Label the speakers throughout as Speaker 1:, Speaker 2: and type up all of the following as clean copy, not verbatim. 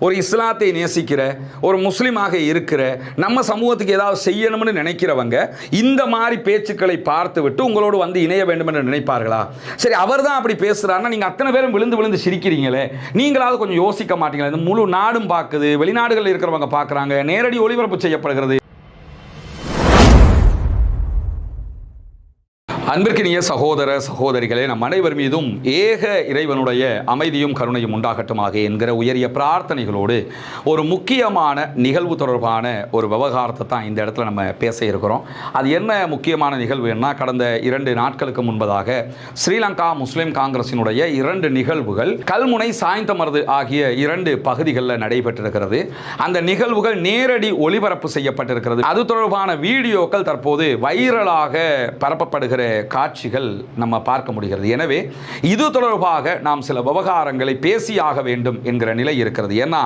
Speaker 1: ஒரு இஸ்லாத்தை நேசிக்கிற ஒரு முஸ்லீமாக இருக்கிற நம்ம சமூகத்துக்கு ஏதாவது செய்யணும்னு நினைக்கிறவங்க இந்த மாதிரி பேச்சுக்களை பார்த்து விட்டு உங்களோடு வந்து இணைய வேண்டும் என்று நினைப்பார்களா? சரி, அவர் தான் அப்படி பேசுறாருன்னா நீங்க அத்தனை பேரும் விழுந்து விழுந்து சிரிக்கிறீங்களே, நீங்களாவது கொஞ்சம் யோசிக்க மாட்டீங்களா? இந்த முழு நாடும் பார்க்குது, வெளிநாடுகளில் இருக்கிறவங்க பார்க்குறாங்க, நேரடி ஒளிபரப்பு செய்யப்படுகிறது. அன்பிற்கினிய சகோதர சகோதரிகளே, நம் அனைவர் மீதும் ஏக இறைவனுடைய அமைதியும் கருணையும் உண்டாகட்டுமாக என்கிற உயரிய பிரார்த்தனைகளோடு ஒரு முக்கியமான நிகழ்வு தொடர்பான ஒரு விவகாரத்தை தான் இந்த இடத்துல நம்ம பேச இருக்கிறோம். அது என்ன முக்கியமான நிகழ்வுன்னா, கடந்த 2 நாட்களுக்கு முன்பதாக ஸ்ரீலங்கா முஸ்லிம் காங்கிரசினுடைய 2 நிகழ்வுகள் கல்முனை சாய்ந்தமருது ஆகிய 2 பகுதிகளில் நடைபெற்றிருக்கிறது. அந்த நிகழ்வுகள் நேரடி ஒளிபரப்பு செய்யப்பட்டிருக்கிறது. அது தொடர்பான வீடியோக்கள் தற்போது வைரலாக பரப்பப்படுகிற காட்சிகள் நம்ம பார்க்க முடிகிறது. எனவே இது தொடர்பாக நாம் சில விவகாரங்களை பேசியாக வேண்டும் என்கிற நிலை இருக்கிறது. ஏன்னா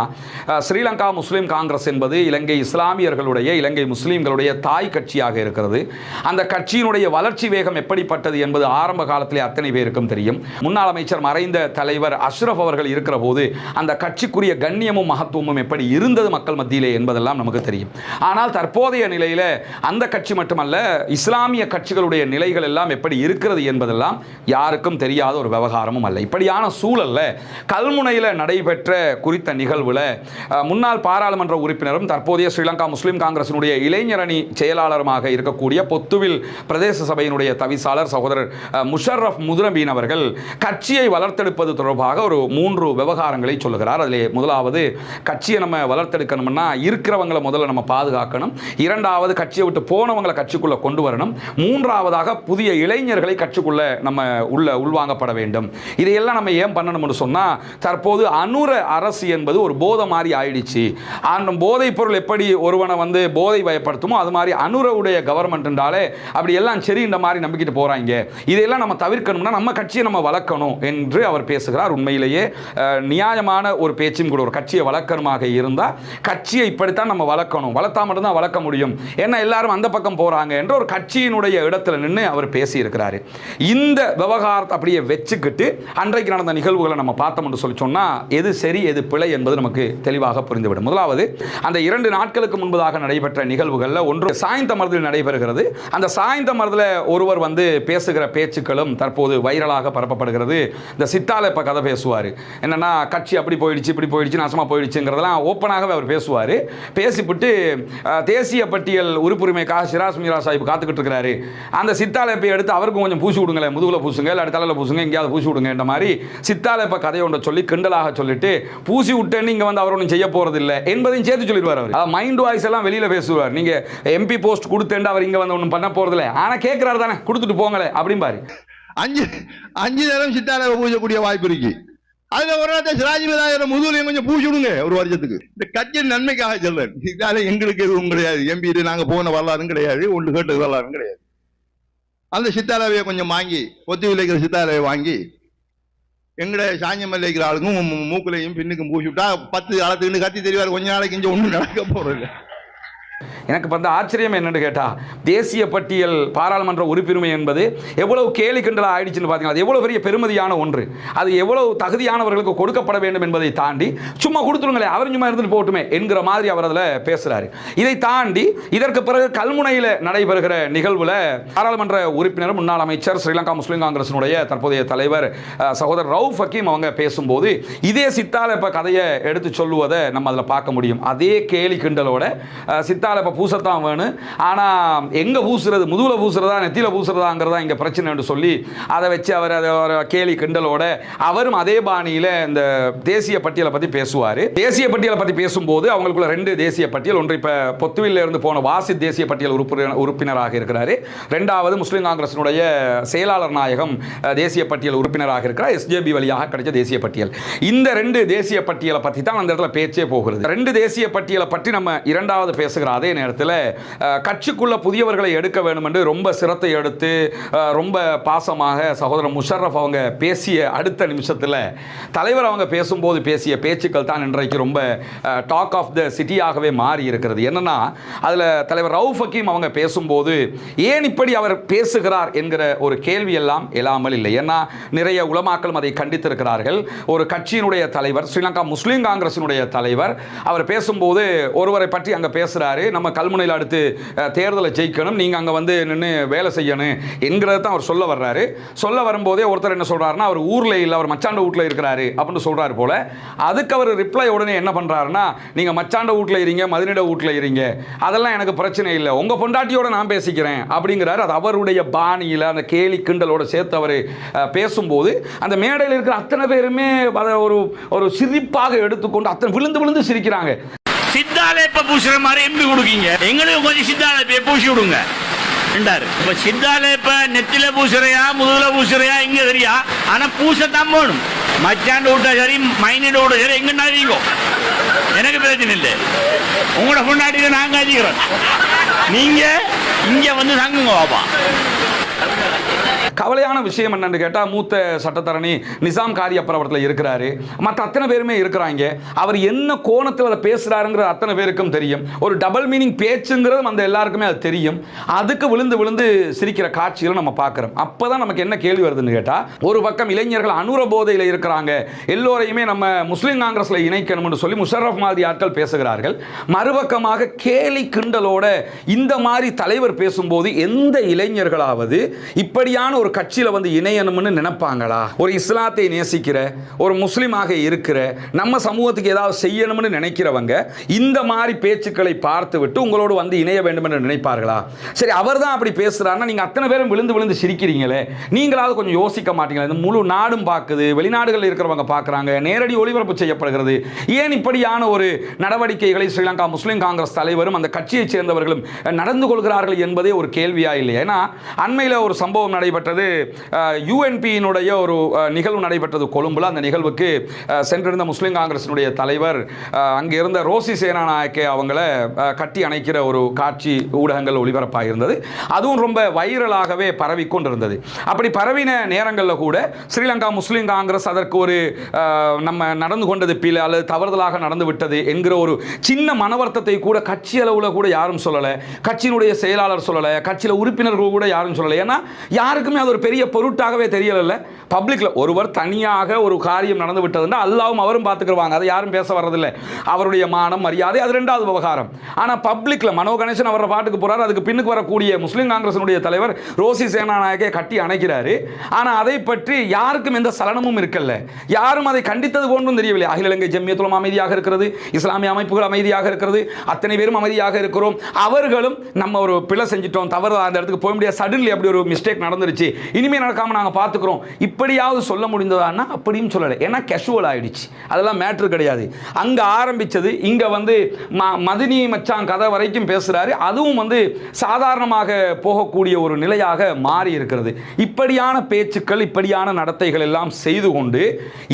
Speaker 1: ஸ்ரீலங்கா முஸ்லிம் காங்கிரஸ் என்பது இலங்கை இஸ்லாமியர்களுடைய, இலங்கை முஸ்லீம்களுடைய தாய் கட்சியாக இருக்கிறது. அந்த கட்சியினுடைய வளர்ச்சி வேகம் எப்படிப்பட்டது என்பது ஆரம்ப காலத்திலே அத்தனை பேருக்கும் தெரியும். முன்னாள் அமைச்சர் மறைந்த தலைவர் அஷ்ரப் அவர்கள் இருக்கிற போது அந்த கட்சிக்குரிய கண்ணியமும் மகத்துவமும் எப்படி இருந்தது மக்கள் மத்தியிலே என்பதெல்லாம் நமக்கு தெரியும். ஆனால் தற்போதைய நிலையில் அந்த கட்சி மட்டுமல்ல, இஸ்லாமிய கட்சிகளுடைய நிலைகள் எல்லாம் எப்படி இருக்கிறது என்பதெல்லாம் யாருக்கும் தெரியாத ஒரு விவகாரமும் அல்ல. இப்படியான சூழல்ல கல்முனையில் நடைபெற்ற குறித்த நிகழ்வுல முன்னாள் பாராளுமன்ற உறுப்பினரும் தற்போதைய ஸ்ரீலங்கா முஸ்லிம் காங்கிரசினுடைய இளைஞரணி செயலாளருமாக இருக்கக்கூடிய பொத்துவில் பிரதேச சபையினுடைய தவிசாளர் சகோதரர் முஷர்ரஃப் முதுரபீன் அவர்கள் கட்சியை வளர்த்தெடுப்பது தொடர்பாக ஒரு 3 விவகாரங்களை சொல்லுகிறார். அதிலே முதலாவது, கட்சியை நம்ம வளர்த்தெடுக்கணும்னா இருக்கிறவங்களை முதல்ல நம்ம பாதுகாக்கணும். இரண்டாவது, கட்சியை விட்டு போனவங்களை கட்சிக்குள்ள கொண்டு வரணும். மூன்றாவதாக, புதிய இளைஞர்களை கட்சிக்குள்ள நம்ம உள்வாங்கப்பட வேண்டும். இதையெல்லாம் நம்ம ஏன் பண்ணணும்னு சொன்னா, தற்போது அனுர அரசு என்பது ஒரு போதை மாதிரி ஆயிடுச்சு. அந்த போதைப் பொருள் எப்படி ஒருவனை வந்து போதை பயப்படுத்துமோ அது மாதிரி அனுரவுடைய கவர்மெண்ட் என்றாலே அப்படி எல்லாம் சரி இந்த மாதிரி நம்பிக்கிட்டு போறாங்க. இதையெல்லாம் நம்ம தவிர்க்கணும்னா நம்ம கட்சியை நம்ம வளர்க்கணும் என்று அவர் பேசுகிறார். உண்மையிலேயே நியாயமான ஒரு பேச்சும் கூட. ஒரு கட்சியை வளர்க்கணுமாக இருந்தால் கட்சியை இப்படித்தான் நம்ம வளர்க்கணும், வளர்த்தா மட்டும்தான் வளர்க்க முடியும். ஏன்னா எல்லாரும் அந்த பக்கம் போறாங்க என்ற ஒரு கட்சியினுடைய இடத்துல நின்று அவர் பேசி இருக்கிறாரு. இந்த விவகாரத்தை அப்படியே வச்சுக்கிட்டு அன்றைக்கு நடந்த நிகழ்வுகளை நம்ம பார்த்தோம் என்று சொல்லி சொன்னா எது சரி எது பிழை என்பது நமக்கு தெளிவாக புரிந்துவிடும். முதலாவது, அந்த 2 நாட்களுக்கு முன்பதாக நடைபெற்ற நிகழ்வுகளில் ஒன்று சாய்ந்தமருதில் நடைபெறுகிறது. அந்த சாய்ந்தமருதில் ஒருவர் வந்து பேசுகிற பேச்சுக்களும் தற்போது வைரலாக பரப்பப்படுகிறது. இந்த சித்தால இப்ப கதை பேசுவார். என்னன்னா, கட்சி அப்படி போயிடுச்சு இப்படி போயிடுச்சு நாசமா போயிடுச்சுங்கிறதெல்லாம் ஓப்பனாகவே அவர் பேசுவார். பேசிவிட்டு தேசிய பட்டியல் உறுப்புரிமைக்காக சிராஸ் மீரா சாஹிப் காத்துக்கிட்டு இருக்கிறாரு, அந்த சித்தாலைப்பை எடுத்து அவருக்கும் கொஞ்சம் பூசி விடுங்களேன், முதுகில் பூசுங்க, இல்லை தலையில் பூசுங்க, எங்கேயாவது பூசி விடுங்க என்ற மாதிரி சித்தாலைப்ப கதையை ஒன்றை சொல்லி கிண்டலாக சொல்லிட்டு பூசி விட்டேன்னு இங்கே வந்து அவர் ஒன்றும் செய்ய போறதில்லை என்பதையும் சேர்த்து சொல்லிடுவார். அவர் மைண்ட் வாய்ஸ் எல்லாம் வெளியில் பேசுவார். நீங்க MP போஸ்ட் கொடுத்தேன் அவர் இங்கே வந்து ஒன்றும் பண்ண போறதில்லை, ஆனால் கேட்கிறாரு தானே, கொடுத்துட்டு போங்களே அப்படிம்பாரு.
Speaker 2: 5 நேரம் சித்தாலை பூஜக்கூடிய வாய்ப்பு இருக்கு. அதுல ஒரு இடத்த சிராஜ்மீராய முதுகுலையும் கொஞ்சம் பூசி விடுங்க ஒரு வருஷத்துக்கு. இந்த கட்சியின் நன்மைக்காக சொல்றேன். இதால எங்களுக்கு எதுவும் கிடையாது, MP நாங்க போன வரலாறும் கிடையாது, ஒன்று கேட்டது வரலாறும் கிடையாது. அந்த சித்தாலவையை கொஞ்சம் வாங்கி, ஒத்தி விளைக்கிற சித்தாலவை வாங்கி எங்கட சாஞ்சமல் வைக்கிற ஆளுக்கும் மூக்குலையும் பின்னுக்கும் பூசி விட்டா 10 காலத்துக்கு கத்தி தெரிவார். கொஞ்ச நாளைக்கு இங்கே ஒன்றும் நடக்க போறது.
Speaker 1: எனக்கு வந்து ஆச்சரியம் என்னன்னு கேட்டா, தேசிய பட்டியல் பாராளுமன்ற உறுப்பினரை என்பது எவ்வளவு கேலி கிண்டலா ஆயிடுச்சுன்னு பார்த்தீங்கன்னா, அது எவ்வளவு பெரிய பெருமதியான ஒன்று, அது எவ்வளவு தகுதியானவர்களுக்கு கொடுக்கப்பட வேண்டும் என்பதை தாண்டி சும்மா கொடுத்துருங்களே, அவர் சும்மா இருந்துட்டு போட்டுமே என்கிற மாதிரி அவர் அதில் பேசுறாரு. இதை தாண்டி இதற்கு பிறகு கல்முனையில் நடைபெறுகிற நிகழ்வுல பாராளுமன்ற உறுப்பினர் முன்னாள் அமைச்சர் ஸ்ரீலங்கா முஸ்லிம் காங்கிரசினுடைய தற்போதைய தலைவர் சகோதரர் ரவுஃப் ஹக்கீம் அவங்க பேசும்போது இதே சித்தாலப்ப கதையை எடுத்து சொல்லுவதை நம்ம அதில் பார்க்க முடியும். அதே கேலி கிண்டலோட சித்தாலப்ப பூசத்தான் வேணும், ஆனால் எங்கே பூசுறது, முதுகில் பூசுறதா நெத்தியில் பூசுறதாங்கிறதா இங்கே பிரச்சனை என்று சொல்லி அதை வச்சு அவர் அதை கேலி கிண்டலோட அவரும் அதே பாணியில் இந்த தேசிய பட்டியலை பற்றி பேசுவார். தேசிய பட்டியலை பற்றி பேசும்போது அவங்களுக்குள்ள 2 தேசிய பட்டியல், ஒன்று இப்போ பொத்துவில் இருந்து போன வாசித் தேசிய பட்டியல் உறுப்பினராக இருக்கிறாரு, 2வது முஸ்லீம் காங்கிரசினுடைய செயலாளர் நாயகம் தேசிய பட்டியல் உறுப்பினராக இருக்கிறார், SJB வழியாக கிடைச்ச தேசிய பட்டியல். இந்த 2 தேசிய பட்டியலை பற்றி தான் அந்த இடத்துல பேச்சே போகிறது. 2 தேசிய பட்டியலை பற்றி நம்ம 2வது பேசுகிற அதே நேரத்தில் கட்சிக்குள்ள புதியவர்களை எடுக்க வேண்டும் என்று ரொம்ப சிரத்தை எடுத்து ரொம்ப பாசமாக சகோதரர் முஷர்ரஃப் அவங்க பேசிய அடுத்த நிமிஷத்தில் தலைவர் அவங்க பேசும்போது பேசிய பேச்சுக்கள் தான் இன்றைக்கு ரொம்ப டாக் ஆஃப் த சிட்டியாகவே மாறி இருக்கிறது. என்னன்னா அதில் தலைவர் ரவுஃப் ஹக்கீம் அவங்க பேசும்போது ஏன் இப்படி அவர் பேசுகிறார் என்கிற ஒரு கேள்வி எல்லாம் எழாமல் இல்லை. ஏன்னா நிறைய உலமாக்களும் அதை கண்டித்திருக்கிறார்கள். ஒரு கட்சியினுடைய தலைவர், ஸ்ரீலங்கா முஸ்லீம் காங்கிரசினுடைய தலைவர், அவர் பேசும்போது ஒருவரை பற்றி அங்கே பேசுகிறாரு, நம்ம கல்முனையில் அடுத்து தேர்தலை ஜெயிக்கணும், நீங்கள் அங்கே வந்து நின்று வேலை செய்யணும் என்கிறத தான் அவர் சொல்ல வர்றாரு. சொல்ல வரும்போதே ஒருத்தர் என்ன சொல்கிறாருன்னா, அவர் ஊரில் இல்லை, அவர் மச்சாண்ட வீட்டில் இருக்கிறாரு அப்படின்னு சொல்கிறார் போல. அதுக்கு அவர் ரிப்ளை உடனே என்ன பண்ணுறாருன்னா, நீங்கள் மச்சாண்ட வீட்டில் இருங்க, மதினிட வீட்டில் இருங்க, அதெல்லாம் எனக்கு பிரச்சனை இல்லை, உங்கள் பொண்டாட்டியோட நான் பேசிக்கிறேன் அப்படிங்கிறார். அது அவருடைய பாணியில் அந்த கேலி கிண்டலோட சேர்த்து அவர் பேசும்போது அந்த மேடையில் இருக்கிற அத்தனை பேருமே அதை ஒரு சிரிப்பாக எடுத்துக்கொண்டு அத்தனை விழுந்து விழுந்து சிரிக்கிறாங்க.
Speaker 3: சித்தாலேப்ப பூசுற மாதிரி எம்பி கொடுக்கீங்க, எங்களுக்கு கொஞ்சம் சித்தாலேப்ப பூசி விடுங்க என்றாரு. இப்ப சித்தாலேப்ப நெத்தில பூசுறையா முதுகுல பூசுறையா இங்க தெரியா, ஆனா பூசத்தான் போகணும். மச்சாண்டு விட்டா சரி, மைனிட விட சரி, எங்கன்னா நீங்க எனக்கு பிரச்சனை இல்லை. உங்களோட பொண்டாட்டியை நாங்க அதிகிறோம், நீங்க இங்க வந்து தங்குங்க பாப்பா.
Speaker 1: கவலையான விஷயம் என்னன்னு கேட்டால், மூத்த சட்டத்தரணி நிசாம் காரியப்பர் அவர்கள் இருக்கிறாரு, மற்ற அத்தனை பேருமே இருக்கிறாங்க. அவர் என்ன கோணத்தில் அதை பேசுகிறாருங்கிறது அத்தனை பேருக்கும் தெரியும். ஒரு டபுள் மீனிங் பேச்சுங்கிறது அந்த எல்லாருக்குமே அது தெரியும். அதுக்கு விழுந்து விழுந்து சிரிக்கிற காட்சிகளை நம்ம பார்க்குறோம். அப்போ தான் நமக்கு என்ன கேள்வி வருதுன்னு கேட்டால், ஒரு பக்கம் இளைஞர்கள் அனுர போதையில் இருக்கிறாங்க, எல்லோரையுமே நம்ம முஸ்லீம் காங்கிரஸில் இணைக்கணும்னு சொல்லி முஷர்ரஃப் மாதிரி ஆட்கள் பேசுகிறார்கள். மறுபக்கமாக கேலி கிண்டலோட இந்த மாதிரி தலைவர் பேசும்போது எந்த இளைஞர்களாவது இப்படியான ஒரு கட்சியில் வந்து இணையணும்னு நினைப்பாங்களா? ஒரு இஸ்லாத்தை நேசிக்கிற, ஒரு முஸ்லீமாக இருக்கிற, நம்ம சமூகத்துக்கு ஏதாவது செய்யணும்னு நினைக்கிறவங்க இந்த மாதிரி பேச்சுக்களை பார்த்து விட்டு உங்களோடு வந்து இணைய வேண்டும் என்று நினைப்பார்களா? சரி, அவர் தான் அப்படி பேசுறாருன்னா நீங்க அத்தனை பேரும் விழுந்து விழுந்து சிரிக்கிறீங்களே, நீங்களாவது கொஞ்சம் யோசிக்க மாட்டீங்களா? இந்த முழு நாடும் பார்க்குது, வெளிநாடுகளில் இருக்கிறவங்க பார்க்குறாங்க, நேரடி ஒளிபரப்பு செய்யப்படுகிறது. ஏன் இப்படியான ஒரு நடவடிக்கைகளை ஸ்ரீலங்கா முஸ்லீம் காங்கிரஸ் தலைவரும் அந்த கட்சியைச் சேர்ந்தவர்களும் நடந்து கொள்கிறார்கள் என்பதே ஒரு கேள்வியா இல்லை? ஏன்னா அண்மையில் ஒரு சம்பவம் நடைபெற்றது. யுஎன்பியினுடைய ஒரு நிகழ்வு நடைபெற்றது கொழும்புல. அந்த நிகழ்வுக்கு சென்றிருந்த முஸ்லீம் காங்கிரசினுடைய தலைவர் அங்கே இருந்த ரோசி சேனாநாயக்கே அவங்கள கட்டி அணைக்கிற ஒரு காட்சி ஊடகங்கள் ஒளிபரப்பாக இருந்தது. அதுவும் ரொம்ப வைரலாகவே பரவி கொண்டிருந்தது. அப்படி பரவின நேரங்களில் கூட ஸ்ரீலங்கா முஸ்லீம் காங்கிரஸ் அதற்கு ஒரு நம்ம நடந்து கொண்டது பிழை அல்லது தவறுதலாக நடந்து விட்டது என்கிற ஒரு சின்ன மனவர்த்தத்தை கூட கட்சி அளவில் கூட யாரும் சொல்லலை, கட்சியினுடைய செயலாளர் சொல்லலை, கட்சியில் உறுப்பினர்கள் கூட யாரும் சொல்லலை. ஏன்னா யாருக்குமே அது ஒரு பெரிய பொருட்டாகவே தெரியல. பப்ளிக்ல ஒருவர் தனியாக ஒரு காரியம் நடந்து விட்டதுன்னா அல்லாவும் அவரும் பார்த்துக்குவாங்க, அதை யாரும் பேச வர்றதில்லை. அவருடைய மானம் மரியாதை அது ரெண்டாவது விவகாரம். ஆனால் பப்ளிக்ல மனோ கணேசன் அவர பாட்டுக்கு போறாரு, அதுக்கு பின்னுக்கு வரக்கூடிய முஸ்லீம் காங்கிரசினுடைய தலைவர் ரோசி சேனாநாயக்கே கட்டி அணைக்கிறாரு. ஆனால் அதை பற்றி யாருக்கும் எந்த சலனமும் இருக்கல்ல, யாரும் அதை கண்டித்தது போன்றும் தெரியவில்லை. அகில இலங்கை ஜம்மியத்துல் உலமா அமைதியாக இருக்கிறது, இஸ்லாமிய அமைப்புகள் அமைதியாக இருக்கிறது, அத்தனை பேரும் அமைதியாக இருக்கிறோம். அவர்களும் நம்ம ஒரு பிழை செஞ்சிட்டோம், தவறு அந்த இடத்துக்கு போக முடியாது, சடன்லி அப்படி ஒரு மிஸ்டேக் நடந்துருச்சு, இனிமே நடக்காம நாங்கள் பார்த்துக்கிறோம், இப்படியாவது சொல்ல முடிந்ததான்னா அப்படியும் சொல்லலை. ஏன்னா கேஷுவல் ஆயிடுச்சு, அதெல்லாம் மேட்ரு கிடையாது. அங்கே ஆரம்பிச்சது இங்கே வந்து மதினி மச்சான் கதை வரைக்கும் பேசுகிறாரு. அதுவும் வந்து சாதாரணமாக போகக்கூடிய ஒரு நிலையாக மாறி இருக்கிறது. இப்படியான பேச்சுக்கள், இப்படியான நடத்தைகள் எல்லாம் செய்து கொண்டு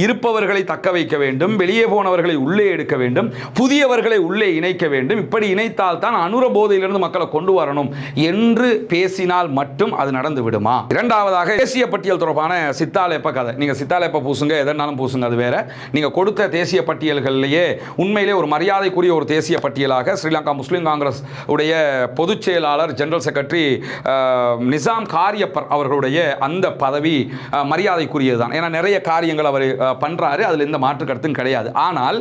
Speaker 1: இருப்பவர்களை தக்க வைக்க வேண்டும், வெளியே போனவர்களை உள்ளே எடுக்க வேண்டும், புதியவர்களை உள்ளே இணைக்க வேண்டும். இப்படி இணைத்தால் தான் அனுர போதையிலிருந்து மக்களை கொண்டு வரணும் என்று பேசினால் மட்டும் அது நடந்து விடுமா? இரண்டாவதாக தேசிய பட்டியல் தொடர்பான சித்தாலேப்ப கதை. நீங்கள் சித்தாலேப்ப பூசுங்க, எதனாலும் பூசுங்க, அது வேற. நீங்கள் கொடுத்த தேசிய பட்டியல்களிலேயே உண்மையிலே ஒரு மரியாதைக்குரிய ஒரு தேசிய பட்டியலாக ஸ்ரீலங்கா முஸ்லீம் காங்கிரஸ் உடைய பொதுச் செயலாளர் ஜெனரல் செக்ரட்டரி நிசாம் காரியப்பர் அவர்களுடைய அந்த பதவி மரியாதைக்குரியது தான். ஏன்னா நிறைய காரியங்கள் அவர் பண்றாரு, அதில் எந்த மாற்று கருத்தும் கிடையாது. ஆனால்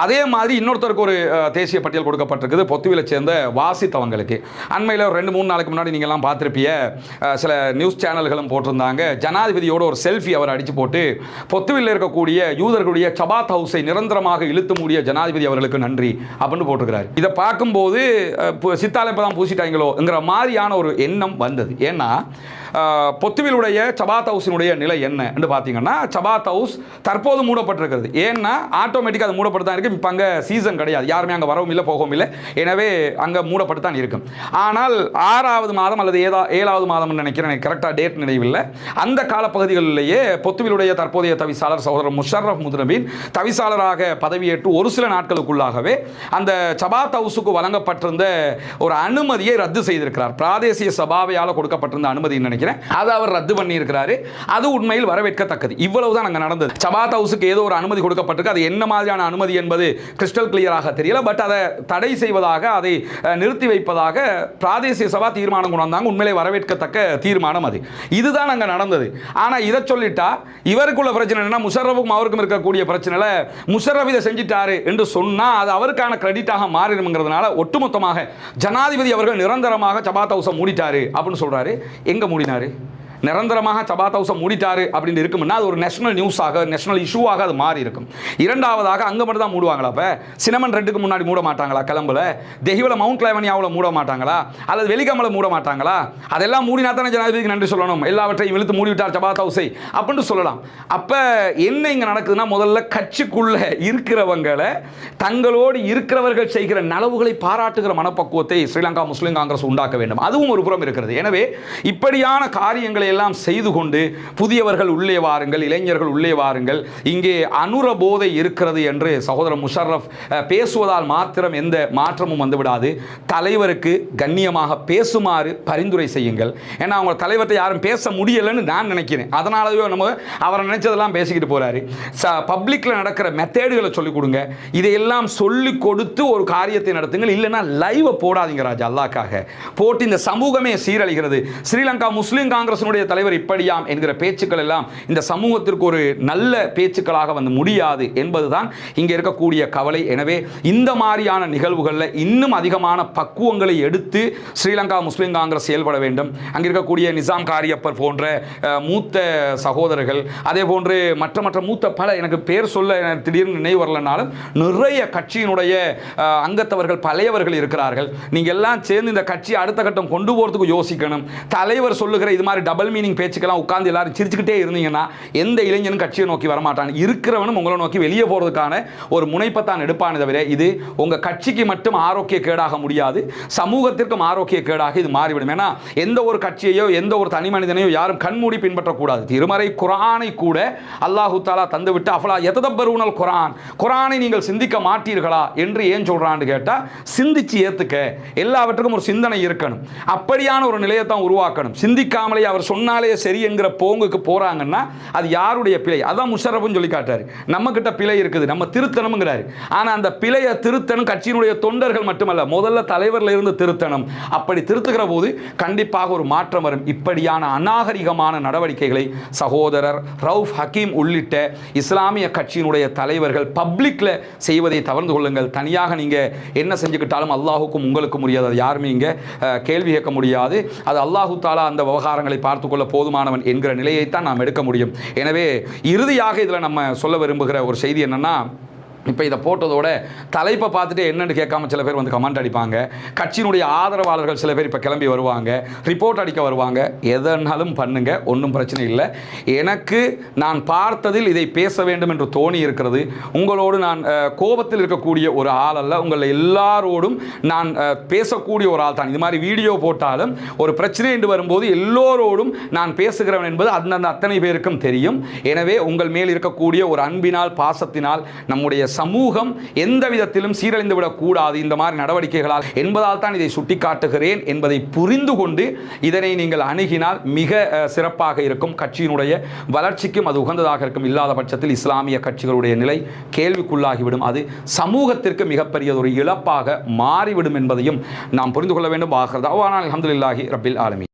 Speaker 1: அதே மாதிரி இன்னொருத்தருக்கு ஒரு தேசிய பட்டியல் கொடுக்கப்பட்டிருக்குது, பொத்துவிலை சேர்ந்த வாசித் அவங்களுக்கு. அண்மையில் ஒரு 2-3 நாளைக்கு முன்னாடி நீங்கள் எல்லாம் பார்த்துருப்பிய சில நியூஸ் சேனல்களும் போட்டிருந்தாங்க, ஜனாதிபதியோட ஒரு செல்ஃபி அவர் அடிச்சு போட்டு பொத்துவில் இருக்கக்கூடிய யூதர்களுடைய சபாத் ஹவுஸை நிரந்தரமாக இழுத்து மூடிய ஜனாதிபதி அவர்களுக்கு நன்றி அப்படின்னு போட்டிருக்கிறார். இதை பார்க்கும்போது சித்தாலேப்ப தான் பூசிட்டாங்களோங்கிற மாதிரியான ஒரு எண்ணம் வந்தது. ஏன்னா பொத்துவிலுடைய சபாத் ஹவுஸினுடைய நிலை என்ன என்று பார்த்தீங்கன்னா, சபாத் ஹவுஸ் தற்போது மூடப்பட்டிருக்கிறது. ஏன்னா ஆட்டோமேட்டிக்காக அது மூடப்பட்டு தான் இருக்குது. இப்போ அங்கே சீசன் கிடையாது, யாருமே அங்கே வரவும் இல்லை போகவும் இல்லை. எனவே அங்கே மூடப்பட்டு தான் இருக்கும். ஆனால் 6வது மாதம் அல்லது 7வது மாதம் நினைக்கிறேன், கரெக்டாக டேட் நினைவில்லை, அந்த காலப்பகுதிகளிலேயே பொத்துவிலுடைய தற்போதைய தவிசாளர் சகோதரர் முஷர்ரஃப் முதுநபீன் தவிசாளராக பதவியேற்று ஒரு சில நாட்களுக்குள்ளாகவே அந்த சபாத் ஹவுஸுக்கு வழங்கப்பட்டிருந்த ஒரு அனுமதியை ரத்து செய்திருக்கிறார். பிராதேசிய சபாவையால் கொடுக்கப்பட்டிருந்த அனுமதி நினைக்கிறேன், அதை அவர் ரத்து பண்ணி இருக்கிறாரு. அது உண்மையில் வரவேற்கத்தக்கது. இவ்வளவுதான் அங்கே நடந்தது. சபாத் ஹவுஸுக்கு ஏதோ ஒரு அனுமதி கொடுக்கப்பட்டிருக்கு. அது என்ன மாதிரியான அனுமதி என்பது கிறிஸ்டல் கிளியராக தெரியல. பட் அதை தடை செய்வதாக, அதை நிறுத்தி வைப்பதாக பிராதேசிய சபா தீர்மானம் கொண்டு வந்தாங்க. உண்மையிலே வரவேற்கத்தக்க தீர்மானம் அது. இதுதான் அங்கே நடந்தது. ஆனால் இதை சொல்லிட்டா இவருக்குள்ள பிரச்சனை என்ன, முஷர்ரஃபுக்கும் அவருக்கும் இருக்கக்கூடிய பிரச்சனைல முஷர்ரஃப் இதை செஞ்சிட்டாரு என்று சொன்னால் அது அவருக்கான கிரெடிட்டாக மாறிடும்ங்கிறதுனால ஒட்டுமொத்தமாக ஜனாதிபதி அவர்கள் நிரந்தரமாக சபாத் ஹவுஸை மூடிட்டாரு அப்படின்னு சொல்றாரு. எங்க மூடினாரு? நிரந்தரமாக சபாத் ஹவுஸை மூடிட்டாரு அப்படின்னு இருக்கும்னா அது ஒரு நேஷனல் நியூஸாக, நேஷனல் இஷ்யூவாக அது மாறி இருக்கும். இரண்டாவதாக அங்கே மட்டும் தான் மூடுவாங்களா? இப்போ சினமன் ரெட்டுக்கு முன்னாடி மூட மாட்டாங்களா? கிளம்புல தெஹிவல மவுண்ட் கிளைவனியாவில் மூட மாட்டாங்களா? அல்லது வெளிக்கமல மூட மாட்டாங்களா? அதெல்லாம் மூடினா தானே ஜனாதிபதிக்கு நன்றி சொல்லணும். எல்லாவற்றையும் இழுத்து மூடிவிட்டார் சபாத் ஹவுஸை அப்படின்னு சொல்லலாம். அப்போ என்ன இங்கே நடக்குதுன்னா, முதல்ல கட்சிக்குள்ள இருக்கிறவங்களை, தங்களோடு இருக்கிறவர்கள் செய்கிற நலவுகளை பாராட்டுகிற மனப்பக்குவத்தை ஸ்ரீலங்கா முஸ்லீம் காங்கிரஸ் உண்டாக்க வேண்டும். அதுவும் ஒரு புறம் இருக்கிறது. எனவே இப்படியான காரியங்களை எல்லாம் செய்து கொண்டு புதியவர்கள் உள்ளே வாருங்கள், இளைஞர்கள் உள்ளே வாருங்கள், இங்கே அனுர போதை இருக்கிறது என்று சகோதரர் முஷர்ரஃப் பேசுவதால் மாத்திரம் எந்த மாற்றமும் வந்துவிடாது. தலைவருக்கு கண்ணியமாக பேசுமாறு பரிந்துரை செய்யுங்கள். ஏன்னா அவங்க தலைவர்கிட்ட யாரும் பேச முடியலைன்னு நான் நினைக்கிறேன். அதனாலவே நம்ம அவரை நினைச்சதெல்லாம் பேசிக்கிட்டு போறாரு. பப்ளிக்ல நடக்கிற மெத்தேடுகளை சொல்லிக் கொடுங்க. இதையெல்லாம் சொல்லிக் கொடுத்து ஒரு காரியத்தை நடத்துங்கள். இல்லைன்னா லைவை போடாதீங்க ராஜா, அல்லாஹ்க்காக. போட்டு இந்த சமூகமே சீரழிகிறது. ஸ்ரீலங்கா முஸ்லீம் காங்கிரசினுடைய தலைவர் இப்படியாம் என்கிற பேச்சுக்கள் எல்லாம் இந்த சமூகத்திற்கு ஒரு நல்ல பேச்சுக்களாக வந்து முடியாது என்பதுதான் இங்கே இருக்கக்கூடிய கவலை. எனவே இந்த மாதிரியான நிகழ்வுகளில் இன்னும் அதிகமான பக்குவங்களை எடுத்து ஸ்ரீலங்கா முஸ்லீம் காங்கிரஸ் செயல்பட வேண்டும். அங்கே இருக்கக்கூடிய நிசாம் காரியப்பர் போன்ற மூத்த சகோதரர்கள், அதே போன்று மற்ற மூத்த பல, எனக்கு பேர் சொல்ல திடீர்னு நினைவு வரலனாலும் நிறைய கட்சியினுடைய அங்கத்தவர்கள் பழையவர்கள் இருக்கிறார்கள். நீங்கள் எல்லாம் சேர்ந்து இந்த கட்சியை அடுத்த கட்டம் கொண்டு போகிறதுக்கு யோசிக்கணும். தலைவர் சொல்லுகிற இது மாதிரி டபுள் மீனிங் பேச்சுக்கெல்லாம் உட்கார்ந்து எல்லாரும் சிரிச்சுக்கிட்டே இருந்தீங்கன்னா எந்த இளைஞனும் கட்சியை நோக்கி வரமாட்டான். இருக்கிறவனும் உங்களை நோக்கி வெளியே போறதுக்கான ஒரு முனைப்பத்தான் எடுப்பானே தவிர இது உங்க கட்சிக்கு மட்டும் ஆரோக்கிய கேடாக முடியாது, சமூகத்திற்கும் ஆரோக்கிய கேடாக இது மாறிவிடும். ஏன்னா எந்த ஒரு கட்சியையோ எந்த ஒரு தனி மனிதனையோ யாரும் கண்மூடி பின்பற்றக்கூடாது. திருமறை குர்ஆனை கூட அல்லாஹு தஆலா தந்துவிட்டு அஃபலா யததப்பரூனல் குர்ஆன், குர்ஆனை நீங்கள் சிந்திக்க மாட்டீர்களா என்று ஏன் சொல்றான்னு கேட்டா, சிந்திச்சு ஏத்துக்க, எல்லாவற்றுக்கும் ஒரு சிந்தனை இருக்கணும். அப்படியான ஒரு நிலையை தான் உருவாக்கணும். சிந்திக்காமலே அவர் சொன்னாலே சரி என்கிற போங்குக்கு போறாங்கன்னா அது யாருடைய பிழை? அதான் முஷர்ரஃப்னு சொல்லி காட்டாரு. நம்ம கிட்ட பிழை இருக்குது, நம்ம திருத்தணும்ங்கிறாரு. ஆனா அந்த பிழையை திருத்தணும் கட்சியினுடைய தொண்டர்கள் மட்டுமல்ல, முதல்ல தலைவர்ல இருந்து திருத்தணும். அப்படி திருத்துகிற போது கண்டிப்பாக ஒரு மாற்றம் வரும். இப்படியான அநாகரிகமான நடவடிக்கைகளை சகோதரர் ரவுஃப் ஹக்கீம் உள்ளிட்ட இஸ்லாமிய கட்சியினுடைய தலைவர்கள் பப்ளிக்ல செய்வதை தவிர்த்து கொள்ளுங்கள். தனியாக நீங்க என்ன செஞ்சுக்கிட்டாலும் அல்லாஹுக்கும் உங்களுக்கும் முடியாது. அது யாருமே இங்க கேள்வி கேட்க முடியாது. அது அல்லாஹு தஆலா அந்த விவகாரங்களை பார்த்துக்கொள்ள போதுமானவன் என்கிற நிலையைத்தான் நாம் எடுக்க முடியும். எனவே இறுதியாக இதில் நம்ம சொல்ல விரும்புகிற ஒரு செய்தி என்னன்னா, இப்போ இதை போட்டதோட தலைப்பை பார்த்துட்டு என்னென்னு கேட்காம சில பேர் வந்து கமெண்ட் அடிப்பாங்க. கட்சியினுடைய ஆதரவாளர்கள் சில பேர் இப்போ கிளம்பி வருவாங்க, ரிப்போர்ட் அடிக்க வருவாங்க. எதனாலும் பண்ணுங்க, ஒன்றும் பிரச்சனை இல்லை. எனக்கு நான் பார்த்ததில் இதை பேச வேண்டும் என்று தோணி இருக்கிறது. உங்களோடு நான் கோபத்தில் இருக்கக்கூடிய ஒரு ஆள் அல்ல, உங்களை எல்லாரோடும் நான் பேசக்கூடிய ஒரு ஆள் தான். இது மாதிரி வீடியோ போட்டாலும் ஒரு பிரச்சனை என்று வரும்போது எல்லோரோடும் நான் பேசுகிறவன் என்பது அந்தந்த அத்தனை பேருக்கும் தெரியும். எனவே உங்கள் மேல் இருக்கக்கூடிய ஒரு அன்பினால், பாசத்தினால் நம்முடைய சமூகம் எந்த விதத்திலும் சீரழிந்து விடக்கூடாது இந்த மாதிரி நடவடிக்கைகளால் என்பதால் தான் இதை சுட்டிக்காட்டுகிறேன் என்பதை புரிந்து கொண்டு இதனை நீங்கள் அணுகினால் மிக சிறப்பாக இருக்கும். கட்சியினுடைய வளர்ச்சிக்கும் அது உகந்ததாக இருக்கும். இல்லாத பட்சத்தில் இஸ்லாமிய கட்சிகளுடைய நிலை கேள்விக்குள்ளாகிவிடும். அது சமூகத்திற்கு மிகப்பெரிய ஒரு இழப்பாக மாறிவிடும் என்பதையும் நாம் புரிந்து கொள்ள வேண்டும். அல்ஹம்துலில்லாஹி ரப்பில் ஆலமீன்.